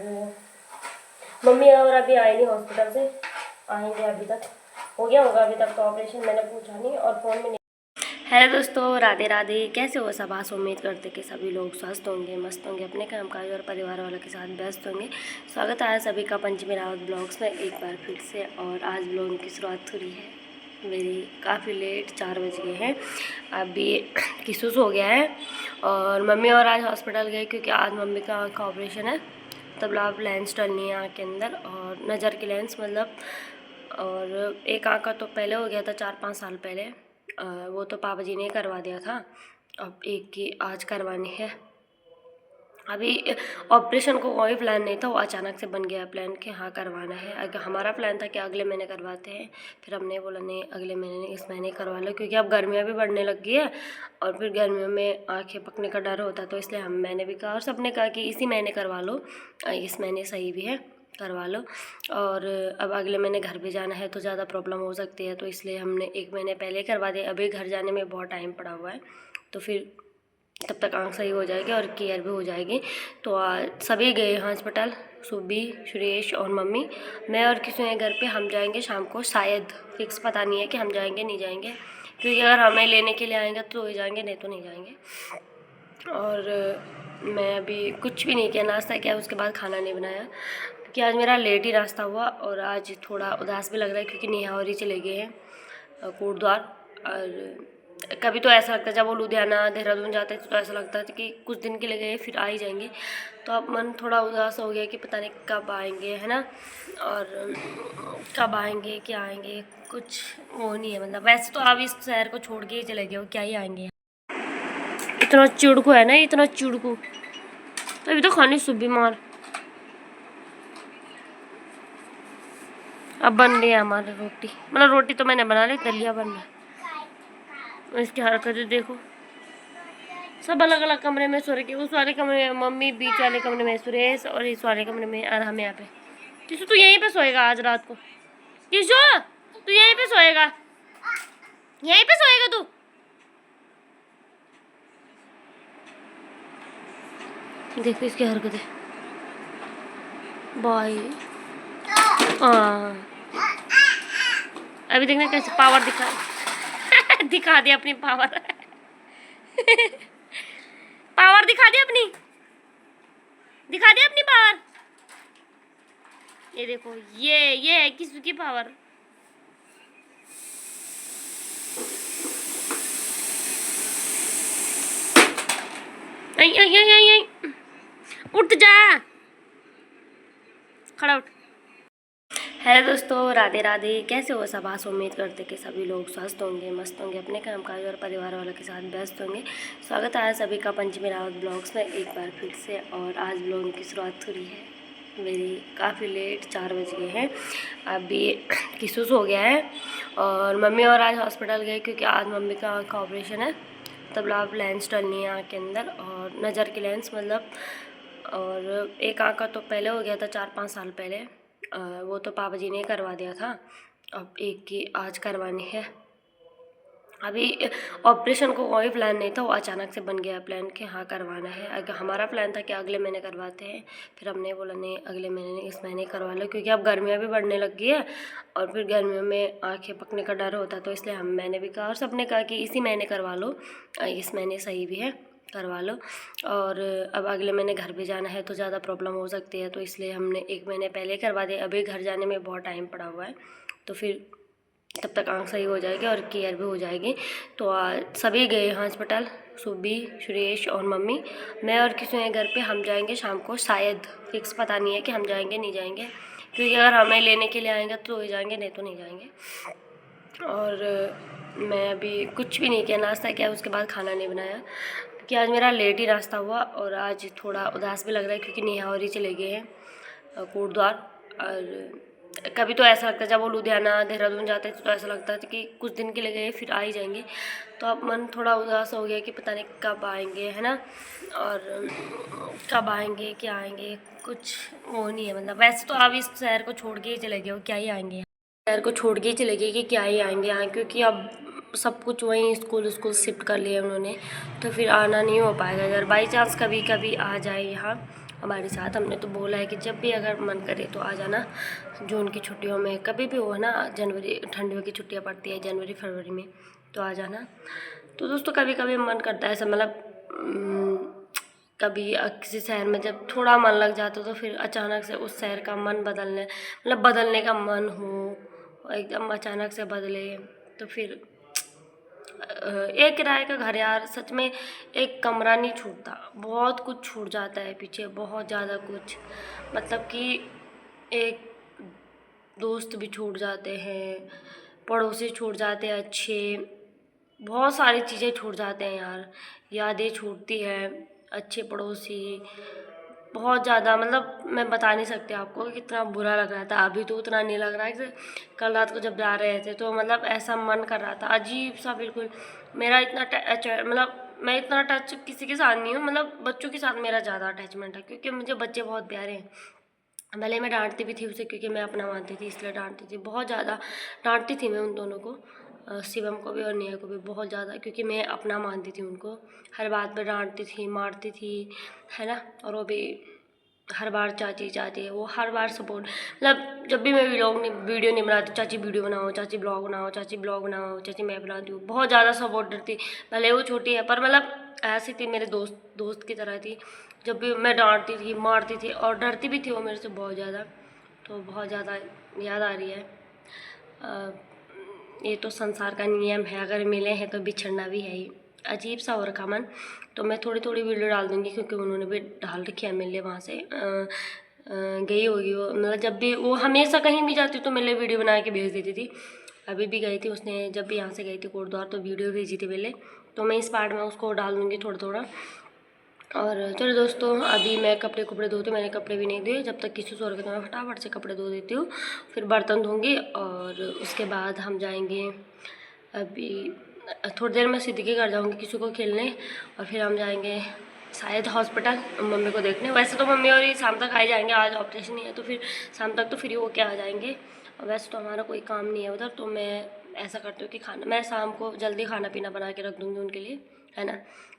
अभी वो मम्मी और अभी आए नहीं हॉस्पिटल से, आएंगे अभी तक, हो गया होगा अभी तक तो ऑपरेशन, मैंने पूछा नहीं और फ़ोन में नहीं। हेलो दोस्तों, राधे राधे। कैसे हो सब? आज उम्मीद करते कि सभी लोग स्वस्थ होंगे, मस्त होंगे, अपने कामकाज और परिवार वालों के साथ व्यस्त होंगे। स्वागत है सभी का पंचमी रावत ब्लॉग्स में एक बार फिर से। और आज ब्लॉग की शुरुआत हो रही है मेरी काफ़ी लेट, 4 बज गए हैं। अभी किसूस हो गया है और मम्मी और आज हॉस्पिटल गए क्योंकि आज मम्मी का आँख का ऑपरेशन है। तब लेंस डलनी है आँख के अंदर, और नज़र की लेंस मतलब। और एक आँख का तो पहले हो गया था 4-5 साल पहले, वो तो पापा जी ने करवा दिया था। अब एक की आज करवानी है। अभी ऑपरेशन को कोई प्लान नहीं था, वो अचानक से बन गया प्लान कि हाँ करवाना है। अगर हमारा प्लान था कि अगले महीने करवाते हैं, फिर हमने बोला नहीं अगले महीने नहीं, इस महीने करवा लो, क्योंकि अब गर्मियाँ भी बढ़ने लग गई है और फिर गर्मियों में आँखें पकने का डर होता है। तो इसलिए मैंने भी कहा और सबने कहा कि इसी महीने करवा लो, इस महीने सही भी है, करवा लो। और अब अगले महीने घर भी जाना है तो ज़्यादा प्रॉब्लम हो सकती है, तो इसलिए हमने 1 महीने पहले करवा दिया। अभी घर जाने में बहुत टाइम पड़ा हुआ है, तो फिर तब तक आँख सही हो जाएगी और केयर भी हो जाएगी। तो आज सभी गए हॉस्पिटल, सुबी, सुरेश और मम्मी। मैं और किसी हैं घर पे। हम जाएंगे शाम को, शायद, फिक्स पता नहीं है कि हम जाएंगे नहीं जाएंगे, क्योंकि अगर हमें लेने के लिए आएंगे तो जाएंगे, नहीं तो नहीं जाएंगे। और मैं अभी कुछ भी नहीं किया, नाश्ता किया, उसके बाद खाना नहीं बनाया क्योंकि आज मेरा लेट ही नाश्ता हुआ। और आज थोड़ा उदास भी लग रहा है क्योंकि नेहा और ही चले गए हैं कोटद्वार। और कभी तो ऐसा लगता है जब वो लुधियाना देहरादून जाते थे तो ऐसा लगता था कि कुछ दिन के लिए गए फिर आ ही जाएंगे। तो अब मन थोड़ा उदास हो गया कि पता नहीं कब आएंगे, है ना। और कब आएंगे, क्या आएंगे, कुछ वो नहीं है। मतलब वैसे तो अब इस शहर को छोड़ के ही चले गए, क्या ही आएंगे। इतना चिड़कू है ना, इतना चिड़कू। तो अभी तो खानी सुबह मार। अब बन रही है हमारी रोटी, मतलब रोटी तो मैंने बना ली, दलिया बन रहा है। इसकी हरकतें देखो, सब अलग अलग कमरे में सो रखे। उस वाले कमरे में मम्मी, बीच वाले कमरे में सुरेश और इस वाले कमरे में और हम यहाँ पे। किशु तू यहीं पे सोएगा आज रात को? किशु तू यहीं पे सोएगा, यहीं पे सोएगा तू? देखो इसकी हरकतें भाई। अभी देखना कैसे पावर दिखा दिखा दे अपनी पावर पावर दिखा दे अपनी, दिखा दे अपनी पावर। ये देखो, ये है किसू की पावर। आई आई आई आई आई, उठ जा, खड़ा उठ। हेलो दोस्तों, राधे राधे। कैसे हो सब? आज उम्मीद करते कि सभी लोग स्वस्थ होंगे, मस्त होंगे, अपने कामकाज और परिवार वालों के साथ व्यस्त होंगे। स्वागत है सभी का पंचमी रावत ब्लॉग्स में एक बार फिर से। और आज ब्लॉग की शुरुआत हो रही है मेरी काफ़ी लेट, 4 बज गए हैं। अभी किसूस हो गया है और मम्मी और आज हॉस्पिटल गए क्योंकि आज मम्मी का आँख का ऑपरेशन है। तब लेंस डलनी है आँख के अंदर, और नज़र की लेंस मतलब। और एक आँख का तो पहले हो गया था 4-5 साल पहले, वो तो पापा जी ने करवा दिया था। अब एक की आज करवानी है। अभी ऑपरेशन को कोई प्लान नहीं था, वो अचानक से बन गया प्लान कि हाँ करवाना है। अगर हमारा प्लान था कि अगले महीने करवाते हैं, फिर हमने बोला नहीं अगले महीने नहीं, इस महीने करवा लो, क्योंकि अब गर्मियाँ भी बढ़ने लग गई है और फिर गर्मियों में आँखें पकने का डर होता है। तो इसलिए मैंने भी कहा और सबने कहा कि इसी महीने करवा लो, इस महीने सही भी है, करवा लो। और अब अगले महीने घर भी जाना है तो ज़्यादा प्रॉब्लम हो सकती है, तो इसलिए हमने 1 महीने पहले करवा दिया। अभी घर जाने में बहुत टाइम पड़ा हुआ है, तो फिर तब तक आँख सही हो जाएगी और केयर भी हो जाएगी। तो आज सभी गए हॉस्पिटल, सुबी, सुरेश और मम्मी। मैं और किसी हैं घर पे। हम जाएंगे शाम को, शायद, फिक्स पता नहीं है कि हम जाएंगे नहीं जाएंगे, क्योंकि अगर हमें लेने के लिए आएंगे तो जाएंगे, नहीं तो नहीं जाएंगे। और मैं अभी कुछ भी नहीं किया, नाश्ता किया, उसके बाद खाना नहीं बनाया क्योंकि आज मेरा लेट ही नाश्ता हुआ। और आज थोड़ा उदास भी लग रहा है क्योंकि नेहा और ही चले गए हैं कोटद्वार। और कभी तो ऐसा लगता है जब वो लुधियाना देहरादून जाते थे तो ऐसा लगता था कि कुछ दिन के लिए गए फिर आ ही जाएंगे। तो अब मन थोड़ा उदास हो गया कि पता नहीं कब आएंगे, है ना। और कब आएंगे, क्या आएंगे, कुछ वो नहीं है। मतलब वैसे तो अब इस शहर को छोड़ के ही चले गए, क्या ही आएंगे, शहर को छोड़ के ही चले गए कि क्या ही आएंगे यहाँ, क्योंकि अब सब कुछ वहीं स्कूल शिफ्ट कर लिया उन्होंने। तो फिर आना नहीं हो पाएगा। अगर बाई चांस कभी कभी आ जाए यहाँ हमारे साथ। हमने तो बोला है कि जब भी अगर मन करे तो आ जाना, जून की छुट्टियों में कभी भी हो ना, जनवरी ठंडियों की छुट्टियाँ पड़ती है जनवरी फरवरी में, तो आ जाना। तो दोस्तों कभी कभी मन करता है ऐसा, मतलब कभी किसी शहर में जब थोड़ा मन लग जाता तो फिर अचानक से उस शहर का मन बदलने का मन हो, एकदम अचानक से बदले, तो फिर एक किराए का घर यार, सच में एक कमरा नहीं छूटता, बहुत कुछ छूट जाता है पीछे, बहुत ज़्यादा कुछ। मतलब कि एक दोस्त भी छूट जाते हैं, पड़ोसी छूट जाते हैं अच्छे, बहुत सारी चीज़ें छूट जाते हैं यार, यादें छूटती है, अच्छे पड़ोसी, बहुत ज़्यादा। मतलब मैं बता नहीं सकती आपको कि कितना बुरा लग रहा था। अभी तो उतना नहीं लग रहा है कि कल रात को जब जा रहे थे तो मतलब ऐसा मन कर रहा था अजीब सा, बिल्कुल। मेरा इतना मतलब मैं इतना टच किसी के साथ नहीं हूँ, मतलब बच्चों के साथ मेरा ज़्यादा अटैचमेंट है, क्योंकि मुझे बच्चे बहुत प्यारे हैं। भले मैं डांटती भी थी उसे, क्योंकि मैं अपना मानती थी इसलिए डांटती थी, बहुत ज़्यादा डांटती थी मैं उन दोनों को, शिवम को भी और नेहा को भी बहुत ज़्यादा, क्योंकि मैं अपना मानती थी उनको। हर बात पर डांटती थी, मारती थी, है ना। और वो भी हर बार चाची चाची, वो हर बार सपोर्ट, मतलब जब भी मैं वीडियो नहीं बनाती, चाची वीडियो बनाओ, चाची ब्लॉग बनाओ, चाची ब्लॉग बनाओ, चाची मैं बनाती हूँ, बहुत ज़्यादा सपोर्टर थी। भले वो छोटी है पर मतलब ऐसी थी, मेरे दोस्त की तरह थी। जब भी मैं डांटती थी, मारती थी, और डरती भी थी वो मेरे से बहुत ज़्यादा। तो बहुत ज़्यादा याद आ रही है। ये तो संसार का नियम है, अगर मिले हैं तो बिछड़ना भी है ही। अजीब सा हो रखा मन। तो मैं थोड़ी थोड़ी वीडियो डाल दूँगी, क्योंकि उन्होंने भी डाल रखी है मेरे लिए, वहाँ से गई होगी वो, मतलब जब भी वो हमेशा कहीं भी जाती तो मेरे लिए वीडियो बना के भेज देती थी। अभी भी गई थी उसने, जब भी यहाँ से गई थी कोटद्वार, तो वीडियो भेजी थी मेरे, तो मैं इस पार्ट में उसको डाल दूँगी थोड़ा थोड़ा। और चलो दोस्तों, अभी मैं कपड़े धोती, मैंने कपड़े भी नहीं धोए, जब तक किसी सो रखे तो मैं फटाफट से कपड़े धो देती हूँ, फिर बर्तन धोंगी, और उसके बाद हम जाएंगे। अभी थोड़ी देर में सिद्दीकी घर जाऊँगी किसी को खेलने, और फिर हम जाएंगे शायद हॉस्पिटल मम्मी को देखने। वैसे तो मम्मी और ये शाम तक आ ही जाएंगे, आज ऑपरेशन नहीं है तो फिर शाम तक तो फ्री होके आ जाएंगे। और वैसे तो हमारा कोई काम नहीं है उधर, तो मैं ऐसा करती हूँ कि मैं शाम को जल्दी खाना पीना बना के रख दूँगी उनके लिए, है ना,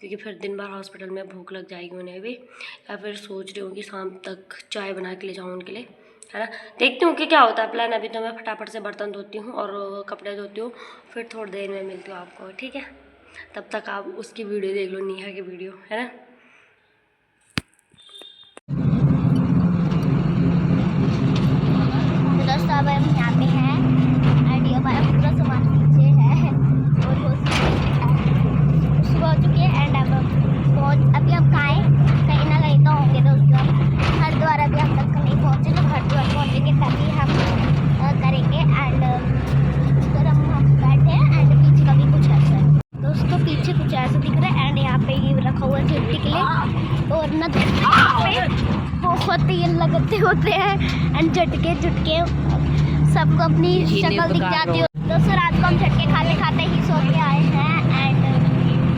क्योंकि फिर दिन भर हॉस्पिटल में भूख लग जाएगी उन्हें भी। या फिर सोच रही हूँ कि शाम तक चाय बना के ले जाऊँ उनके लिए, है ना। देखती हूँ कि क्या होता है प्लान। अभी तो मैं फटाफट से बर्तन धोती हूँ और कपड़े धोती हूँ, फिर थोड़ी देर में मिलती हूँ आपको, ठीक है। तब तक आप उसकी वीडियो देख लो, नेहा की वीडियो, है ना। दोस्तों अब हम यहाँ पे हैं एंड ये हमारा पूरा सामान पीछे है और वो सुबह हो चुकी है एंड अब अभी हम कहीं ना कहीं तो होंगे दोस्तों। हरिद्वार अभी हम तक नहीं पहुँचे, जब हरिद्वार पहुँचेंगे तभी हम करेंगे। एंड उधर हम बैठे हैं एंड पीछे का भी कुछ ऐसा है दोस्तों, पीछे कुछ ऐसा दिख रहा है। एंड यहाँ पे ये रखा हुआ है सेफ्टी के लिए, और न बहुत तेल लगते होते हैं एंड झटके सबको अपनी शक्ल दिख जाती है। दोस्तों रात को हम झटके खाते खाते ही सो के आए हैं एंड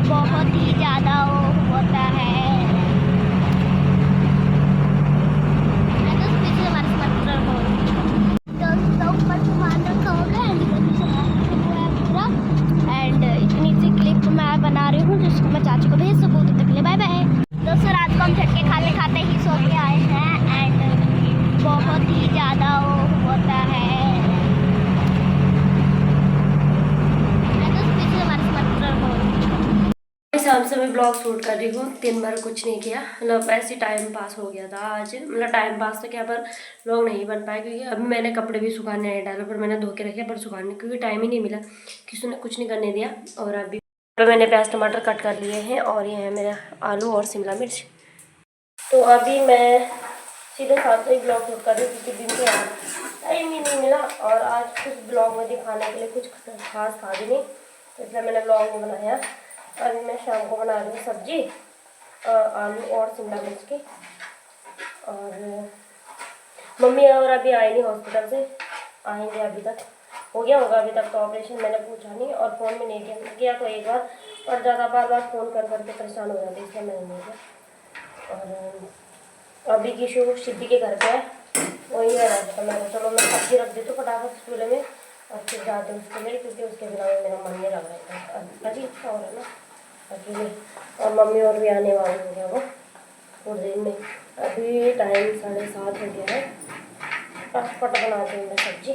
बहुत ही ज़्यादा वो होता है। दोस्तों ऊपर सामान रखा होगा एंड इतनी सी क्लिप मैं बना रही हूँ जिसको मैं चाची को भेज सकूँ। तब तक के लिए बाय बाय। दोस्तों रात को हम झटके खाते खाते ही सो के आए हैं एंड बहुत ही ज़्यादा वो होता है। शाम से मैं ब्लॉग शूट कर रही हूँ, दिन भर कुछ नहीं किया, मतलब ऐसे टाइम पास हो गया था आज। मतलब टाइम पास तो क्या, पर ब्लॉग नहीं बन पाया, क्योंकि अभी मैंने कपड़े भी सुखाने नहीं डाले, पर मैंने धो के रखे पर सुखाने, क्योंकि टाइम ही नहीं मिला, किसी ने कुछ नहीं करने दिया। और अभी मैंने प्याज टमाटर कट कर लिए हैं, और ये है मेरा आलू और शिमला मिर्च। तो अभी मैं सीधे साथ से ही ब्लॉग शूट कर रही हूँ, क्योंकि दिन के आज टाइम ही नहीं मिला, और आज कुछ ब्लॉग में दिखाने के लिए कुछ खास था भी नहीं, तो इसलिए मैंने ब्लॉग नहीं बनाया। अभी मैं शाम को बना रही हूँ सब्जी, आलू और शिमला मिर्च की। और मम्मी और अभी आई नहीं हॉस्पिटल से, आएंगे अभी तक, हो गया होगा अभी तक तो ऑपरेशन। मैंने पूछा नहीं और फ़ोन भी नहीं किया तो एक बार, और ज़्यादा बार फ़ोन कर करके परेशान हो जाती, इसलिए मैंने नहीं किया। और अभी की शो सिद्धि के घर पे है, वही है तो मैं चलो मैं सब्जी रख देती हूँ फटाफट चूल्हे में, और फिर जाते हैं उसके लिए, क्योंकि उसके बिना मेरा मन नहीं लग रहा था, अजीब सा हो रहा है ना अकेले। और मम्मी और भी आने वाली हो गया वो थोड़ी देर में, अभी टाइम 7:30 हो गया है। फटाफट बनाती हूँ मैं सब्जी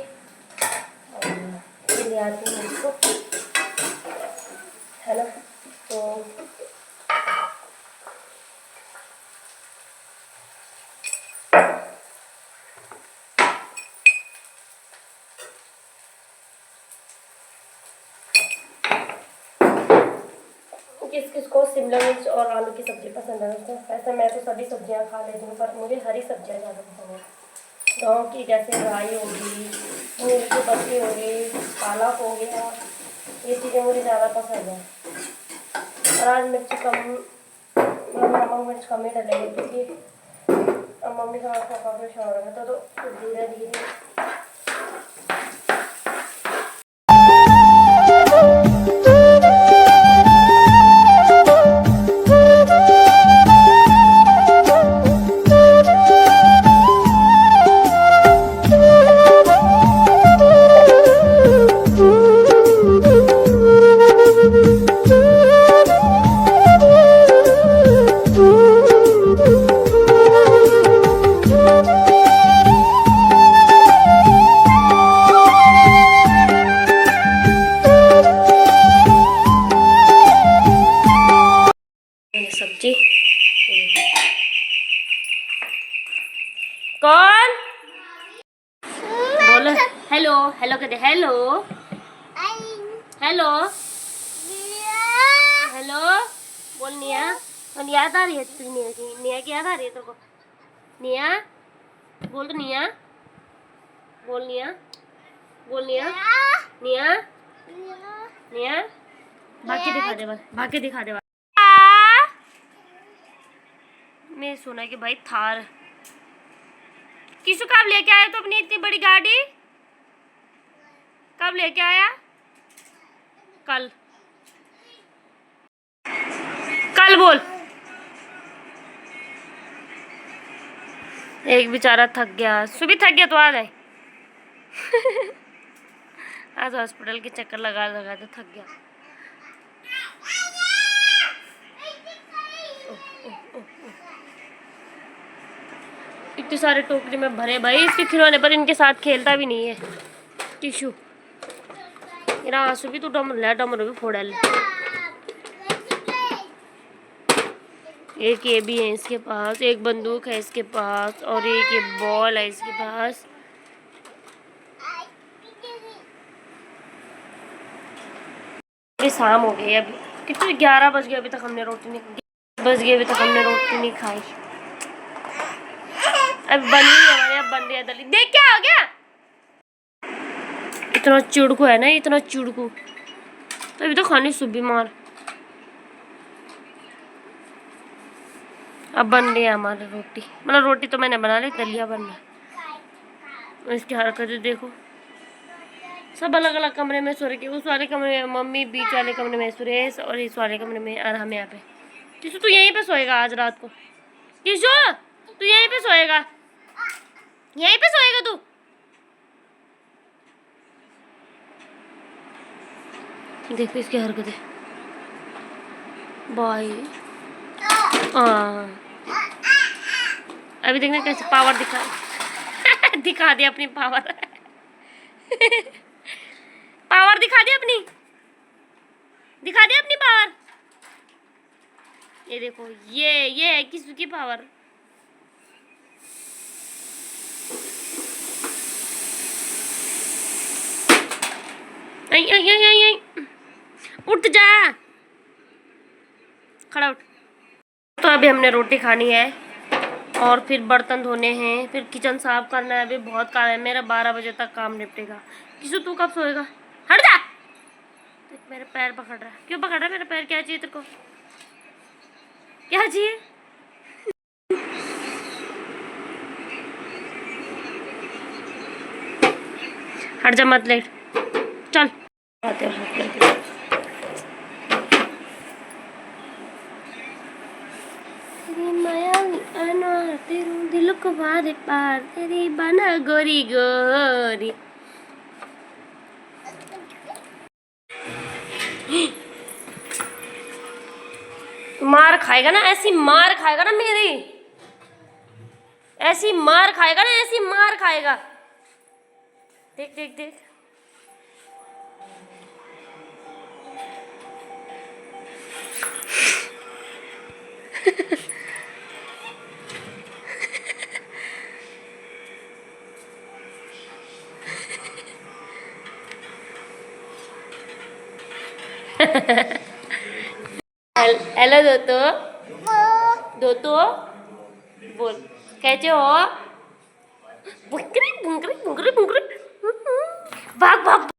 और ले आती हूँ इसको, है ना। तो किस किस को शिमला मिर्च और आलू की सब्ज़ी पसंद है दोस्तों। वैसे मैं तो सभी सब्जियां खा लेती हूँ, पर मुझे हरी सब्जियां ज़्यादा पसंद है। गाँव की जैसे राई होगी, मूंग की पत्ती होगी, पालक हो गया, ये चीज़ें मुझे ज़्यादा पसंद है। और आज मिर्च कम, नमक मिर्च कम ही डलेंगे क्योंकि अब मम्मी का हाथ का ऑपरेशन हो रहा था, तो धीरे धीरे सब्जी। कौन बोलो हेलो, हेलो कहते, हेलो हेलो हेलो बोल। निया, और याद आ रही है तुझे? निया की, निया की याद आ रही है तेरे को? निया बोल, तो निया बोल, निया बोल, निया निया निया भाग के दिखा दे, बस भाग के दिखा दे बस। मैं सुना कि भाई थार किसु कब लेके आया तो अपनी इतनी बड़ी गाड़ी? कब लेके आया? कल, कल बोल। एक बेचारा थक गया, सुबह थक गया तो आ जाए। आज हॉस्पिटल के चक्कर लगा लगा तो थक गया। इतने सारे टोकरी में भरे भाई इसके खिलौने, पर इनके साथ खेलता भी नहीं है टिशू। मेरा आंसू भी तो डमरू भी फोड़ा ले। एक ये भी है इसके पास, एक बंदूक है इसके पास, और एक ये बॉल है इसके पास। अभी शाम हो गई, अभी कितने 11 बज गए, अभी तक हमने रोटी नहीं खाई। अब बनी नहीं हमारे, अब बन रही है दली। देख क्या हो गया? इतना चिड़कू है ना, इतना चिड़कू, तो अभी तो खानी सुबह मार। अब बन रही है हमारी रोटी, मतलब रोटी तो मैंने बना ली, दलिया बन रहा है। इसकी हरकतें देखो, सब अलग अलग कमरे में सो रहे। उस वाले कमरे में मम्मी, बीच वाले कमरे में सुरेश, और इस वाले कमरे में और हम यहाँ पे। किशु तू यहीं पे सोएगा आज रात को? किशु तू यहीं पे सोएगा, यहीं पे सोएगा तू? देखो इसकी हरकतें भाई। अभी देखना कैसे पावर दिखा दिखा दे अपनी पावर। पावर दिखा दे अपनी, दिखा दे अपनी पावर। ये देखो, ये है किसकी पावर। आई आई आई आई आई, उठ जा, खड़ा उठ। तो अभी हमने रोटी खानी है और फिर बर्तन धोने हैं, फिर किचन साफ करना है। अभी बहुत काम है मेरा, 12 बजे तक काम निपटेगा। किसु तू कब सोएगा? हट जा। मेरे पैर पकड़ रहा है, क्यों पकड़ रहा है मेरा पैर? क्या चाहिए तेरे को, क्या चाहिए? हट जा, मत लेट, चल आते हैं। तेरू दिल को बारे पार, तेरी बना गोरी गोरी। मार खाएगा ना, ऐसी मार खाएगा ना मेरी। ऐसी मार खाएगा ना, ऐसी मार खाएगा। देख देख देख। हेलो दोतो, दोतो बोल कैसे हो? बुंगरी बुंगरी बुंगरी बुंगरी। भाग भाग।